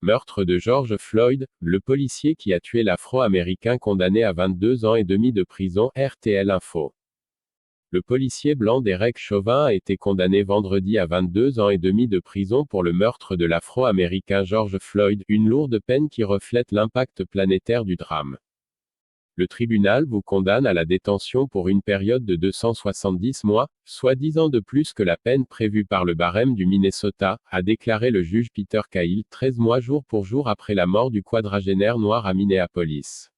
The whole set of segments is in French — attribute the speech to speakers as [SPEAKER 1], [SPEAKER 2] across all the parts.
[SPEAKER 1] Meurtre de George Floyd, le policier qui a tué l'Afro-Américain condamné à 22 ans et demi de prison. RTL Info. Le policier blanc Derek Chauvin a été condamné vendredi à 22 ans et demi de prison pour le meurtre de l'Afro-Américain George Floyd, une lourde peine qui reflète l'impact planétaire du drame. Le tribunal vous condamne à la détention pour une période de 270 mois, soit 10 ans de plus que la peine prévue par le barème du Minnesota, a déclaré le juge Peter Cahill, 13 mois jour pour jour après la mort du quadragénaire noir à Minneapolis.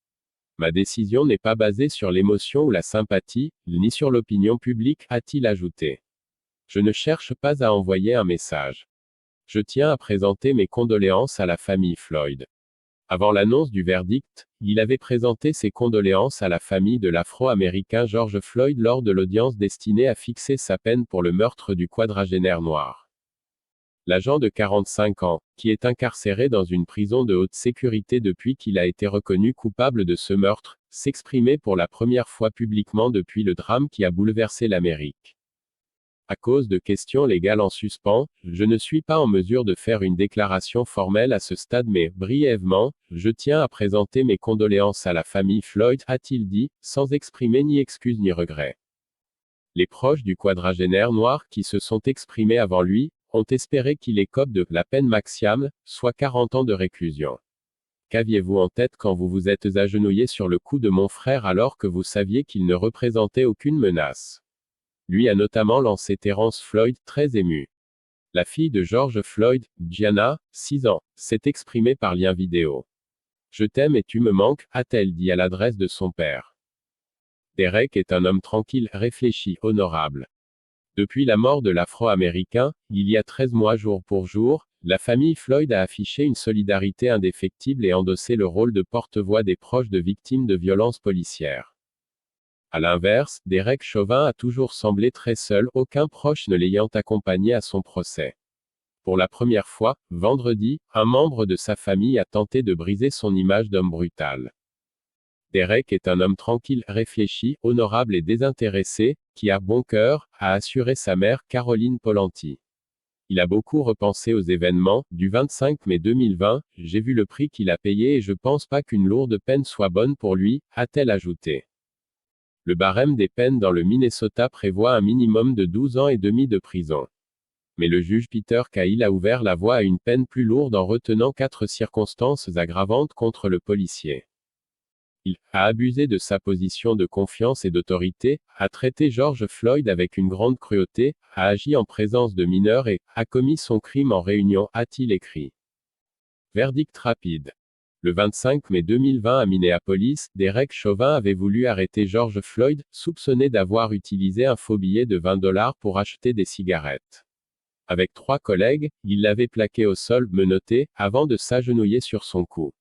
[SPEAKER 1] Ma décision n'est pas basée sur l'émotion ou la sympathie, ni sur l'opinion publique, a-t-il ajouté. Je ne cherche pas à envoyer un message. Je tiens à présenter mes condoléances à la famille Floyd. Avant l'annonce du verdict, il avait présenté ses condoléances à la famille de l'Afro-Américain George Floyd lors de l'audience destinée à fixer sa peine pour le meurtre du quadragénaire noir. L'agent de 45 ans, qui est incarcéré dans une prison de haute sécurité depuis qu'il a été reconnu coupable de ce meurtre, s'exprimait pour la première fois publiquement depuis le drame qui a bouleversé l'Amérique. À cause de questions légales en suspens, je ne suis pas en mesure de faire une déclaration formelle à ce stade mais, brièvement, je tiens à présenter mes condoléances à la famille Floyd, a-t-il dit, sans exprimer ni excuse ni regret. Les proches du quadragénaire noir qui se sont exprimés avant lui, ont espéré qu'il écope de la peine maximale, soit 40 ans de réclusion. Qu'aviez-vous en tête quand vous vous êtes agenouillé sur le cou de mon frère alors que vous saviez qu'il ne représentait aucune menace? Lui a notamment lancé Terrence Floyd, très ému. La fille de George Floyd, Gianna, 6 ans, s'est exprimée par lien vidéo. Je t'aime et tu me manques, a-t-elle dit à l'adresse de son père. Derek est un homme tranquille, réfléchi, honorable. Depuis la mort de l'Afro-Américain, il y a 13 mois jour pour jour, la famille Floyd a affiché une solidarité indéfectible et endossé le rôle de porte-voix des proches de victimes de violences policières. À l'inverse, Derek Chauvin a toujours semblé très seul, aucun proche ne l'ayant accompagné à son procès. Pour la première fois, vendredi, un membre de sa famille a tenté de briser son image d'homme brutal. Derek est un homme tranquille, réfléchi, honorable et désintéressé, qui a bon cœur, a assuré sa mère, Caroline Polanti. Il a beaucoup repensé aux événements du 25 mai 2020, j'ai vu le prix qu'il a payé et je pense pas qu'une lourde peine soit bonne pour lui, a-t-elle ajouté. Le barème des peines dans le Minnesota prévoit un minimum de 12 ans et demi de prison. Mais le juge Peter Cahill a ouvert la voie à une peine plus lourde en retenant 4 circonstances aggravantes contre le policier. Il a abusé de sa position de confiance et d'autorité, a traité George Floyd avec une grande cruauté, a agi en présence de mineurs et a commis son crime en réunion, a-t-il écrit. Verdict rapide. Le 25 mai 2020 à Minneapolis, Derek Chauvin avait voulu arrêter George Floyd, soupçonné d'avoir utilisé un faux billet de $20 pour acheter des cigarettes. Avec 3 collègues, il l'avait plaqué au sol, menotté, avant de s'agenouiller sur son cou.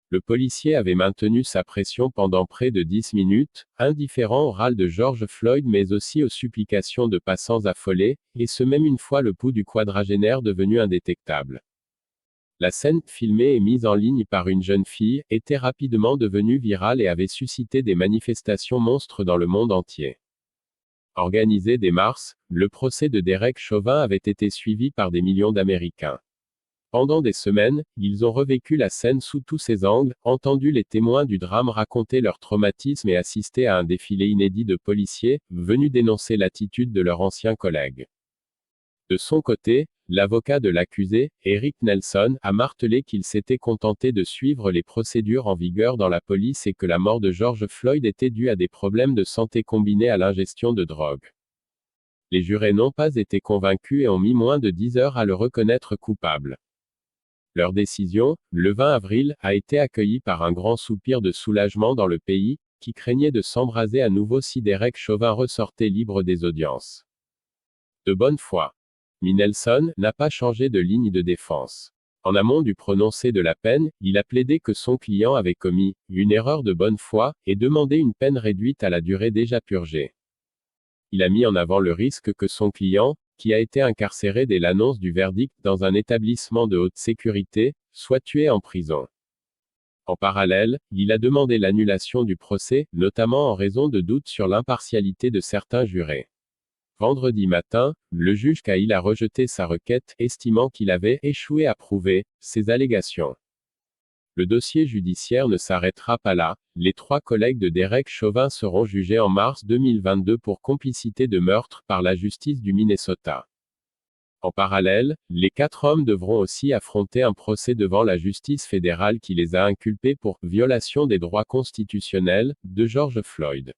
[SPEAKER 1] Le policier avait maintenu sa pression pendant près de 10 minutes, indifférent au râle de George Floyd mais aussi aux supplications de passants affolés, et ce même une fois le pouls du quadragénaire devenu indétectable. La scène, filmée et mise en ligne par une jeune fille, était rapidement devenue virale et avait suscité des manifestations monstres dans le monde entier. Organisé dès mars, le procès de Derek Chauvin avait été suivi par des millions d'Américains. Pendant des semaines, ils ont revécu la scène sous tous ses angles, entendu les témoins du drame raconter leur traumatisme et assisté à un défilé inédit de policiers, venus dénoncer l'attitude de leur ancien collègue. De son côté, l'avocat de l'accusé, Eric Nelson, a martelé qu'il s'était contenté de suivre les procédures en vigueur dans la police et que la mort de George Floyd était due à des problèmes de santé combinés à l'ingestion de drogue. Les jurés n'ont pas été convaincus et ont mis moins de 10 heures à le reconnaître coupable. Leur décision, le 20 avril, a été accueillie par un grand soupir de soulagement dans le pays, qui craignait de s'embraser à nouveau si Derek Chauvin ressortait libre des audiences. De bonne foi. Nelson n'a pas changé de ligne de défense. En amont du prononcé de la peine, il a plaidé que son client avait commis une erreur de bonne foi et demandé une peine réduite à la durée déjà purgée. Il a mis en avant le risque que son client, qui a été incarcéré dès l'annonce du verdict dans un établissement de haute sécurité, soit tué en prison. En parallèle, il a demandé l'annulation du procès, notamment en raison de doutes sur l'impartialité de certains jurés. Vendredi matin, le juge Cahill a rejeté sa requête, estimant qu'il avait échoué à prouver ces allégations. Le dossier judiciaire ne s'arrêtera pas là. Les 3 collègues de Derek Chauvin seront jugés en mars 2022 pour complicité de meurtre par la justice du Minnesota. En parallèle, les 4 hommes devront aussi affronter un procès devant la justice fédérale qui les a inculpés pour violation des droits constitutionnels de George Floyd.